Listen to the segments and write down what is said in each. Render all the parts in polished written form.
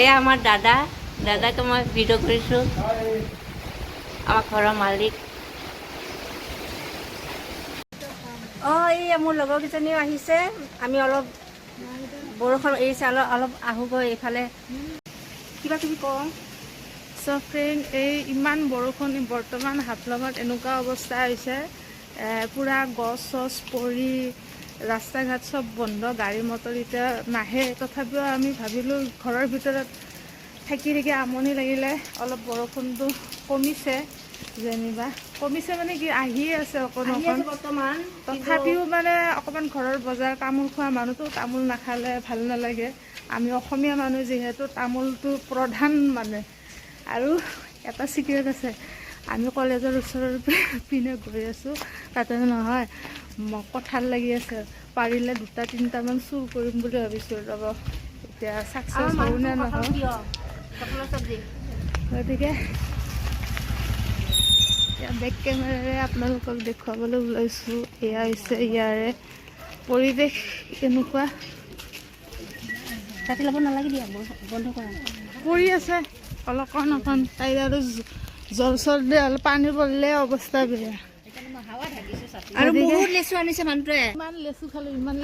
এয়া আমাৰ দাদাকে মই ভিডিঅ' কৰিছোঁ, আমাৰ ঘৰৰ মালিক। এই মোৰ লগৰ কেইজনীও আহিছে, আমি অলপ বৰষুণ এৰিছে, অলপ আহোগৈ এইফালে, কিবা কিবি কওঁ। চ' ফ্ৰেণ্ড, এই ইমান বৰষুণ বৰ্তমান হাফলঙত এনেকুৱা অৱস্থা হৈছে, পূৰা গছ চছ পৰি ৰাস্তা ঘাট চব বন্ধ, গাড়ী মটৰ এতিয়া নাহে। তথাপিও আমি ভাবিলোঁ ঘৰৰ ভিতৰত থাকি আমনি লাগিলে, অলপ বৰষুণটো কমিছে যেনিবা, কমিছে মানে কি আহিয়ে আছে অকণ বৰ্তমান। তথাপিও মানে অকণমান ঘৰৰ বজাৰ, তামোল খোৱা মানুহটো তামোল নাখালে ভাল নালাগে। আমি অসমীয়া মানুহ যিহেতু তামোলটো প্ৰধান মানে। আৰু এটা চিক্ৰেট আছে, আমি কলেজৰ ওচৰৰ পিনে গৈ আছোঁ, তাতে নহয় কঁঠাল লাগি আছে, পাৰিলে 2-3টামান চুৰ কৰিম বুলি ভাবিছোঁ। ৰ'ব এতিয়া চাকচেছ হওঁ নে নহয়, গতিকে বেক কেমেৰাৰে আপোনালোকক দেখুৱাবলৈ ওলাইছোঁ। এয়া হৈছে ইয়াৰে পৰিৱেশ এনেকুৱা। কাটি ল'ব নালাগে দিয়া, বন্ধ কৰা। পৰি আছে অকণ তাইৰ আৰু জ্বৰ চৰ্দি হ'লে পানী পৰিলে অৱস্থা বেয়া। আৰু বহুত লেচু আনিছে মানুহটোৱে, ইমান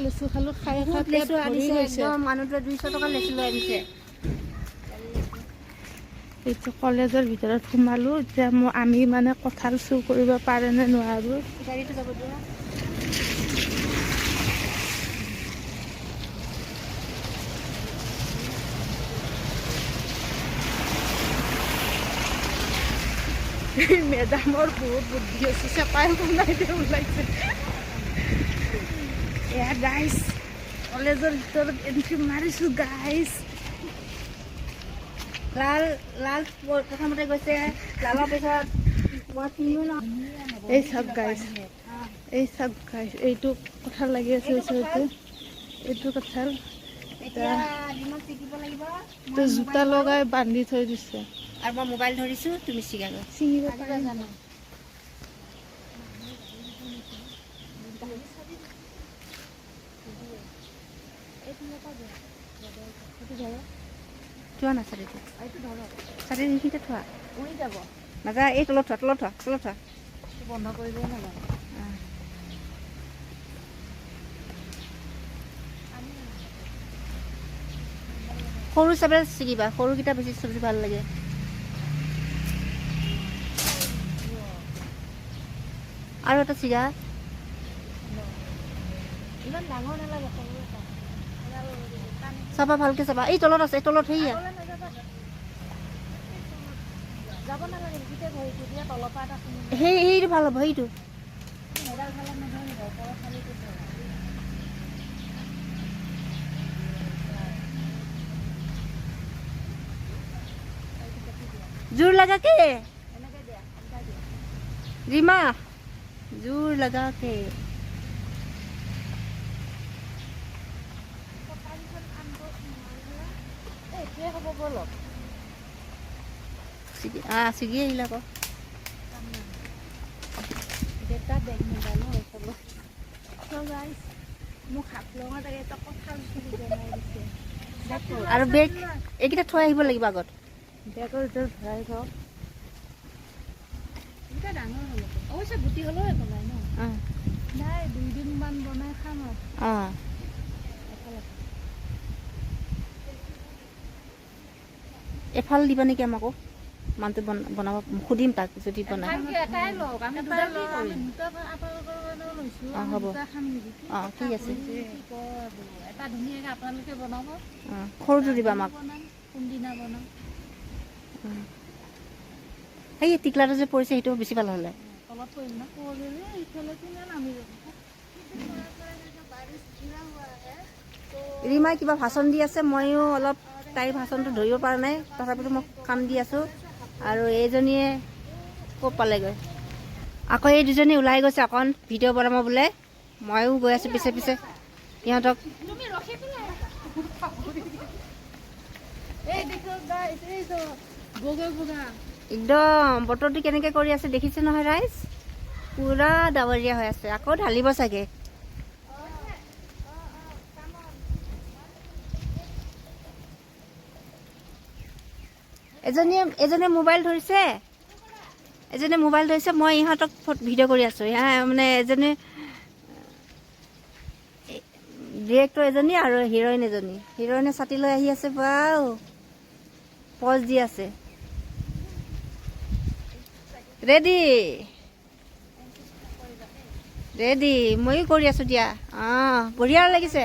লেচু খালোঁ, খাই লেচু আনিছে একদম। মানুহটোৱে 200 টকা লেচু লৈ আনিছে। এইটো কলেজৰ ভিতৰত সোমালোঁ, এতিয়া আমি মানে কঁঠাল চুৰ কৰিব পাৰে নে নোৱাৰোঁ। গাড়ীটো যাব দিয়া। মেডামৰ বহুত বুদ্ধি আছে, চেপাই বনাই দিয়ে ওলাইছে। এয়া গাইজ, কলেজৰ ভিতৰত এণ্ট্ৰি মাৰিছোঁ গাইজ। লাল প্ৰথমতে গৈছে, লালৰ পিছত এই চাওক গাইজ, এইটো কঁঠাল লাগি আছে ওচৰতে, এইটো কঁঠাল জোতা লগাই বান্ধি থৈ দিছে। আৰু মই মোবাইল ধৰিছোঁ, তুমি ছিঙিব পাৰিবা জানো? থোৱা না চাৰিটো, চাৰি সেইখিনিতে থোৱা, উৰি যাব নাযায়। এই তলত থোৱা। বন্ধ কৰিব নালাগে। সৰু চাবে ছিগিবা, সৰুকেইটা বেছি চব্জি ভাল লাগে। আৰু এটা ছিগা, ইমান ডাঙৰ নালাগে, চাবা ভালকে চাবা। এই তলত আছে, তলত সেয়া যাব নালাগে, সেইটো ভাল হ'ব, সেইটো জোৰ লাগাকে ৰীমা, জোৰ লাগাকে। ছিগি আহিলে আকৌ। আৰু বেগ এইকেইটা থৈ আহিব লাগিব আগত। বেগৰ ভিতৰত ভৰাই থওক। এইকেইটা ডাঙৰ হ'ল, অৱশ্যে গুটি হ'লেও একো নাই ন। নাই, 2 দিনমান বনাই খাম আৰু। এফাল দিবা নেকি আমাকো? মানুহটো বনাব সুধিম তাক যদি বনাই। হ'ব, ঠিক আছে। সৰুটো দিবা আমাক। সেই টিকলাটো যে পৰিছে সেইটো বেছি ভাল হ'লে। ৰীমাই কিবা ভাষণ দি আছে, ময়ো অলপ তাইৰ ভাষণটো ধৰিব পৰা নাই, তথাপিতো মই কাম দি আছোঁ। আৰু এইজনীয়ে ক'ত পালেগৈ, আকৌ এই দুজনী ওলাই গৈছে অকণ ভিডিঅ' বনাব বোলে। ময়ো গৈ আছোঁ পিছে পিছে সিহঁতক। একদম বতৰটো কেনেকৈ কৰি আছে দেখিছে নহয় ৰাইজ, পূৰা ডাৱৰীয়া হৈ আছে, আকৌ ঢালিব চাগে। এজনীয়ে মোবাইল ধৰিছে, মই ইহঁতক ভিডিঅ' কৰি আছোঁ। মানে এজনী ডিৰেক্টৰ এজনী আৰু হিৰইন এজনী। হিৰইনে ছাতি লৈ আহি আছে, বাও পজ দি আছে। ৰেডি ময়ো কৰি আছোঁ দিয়া। বঢ়িয়া লাগিছে।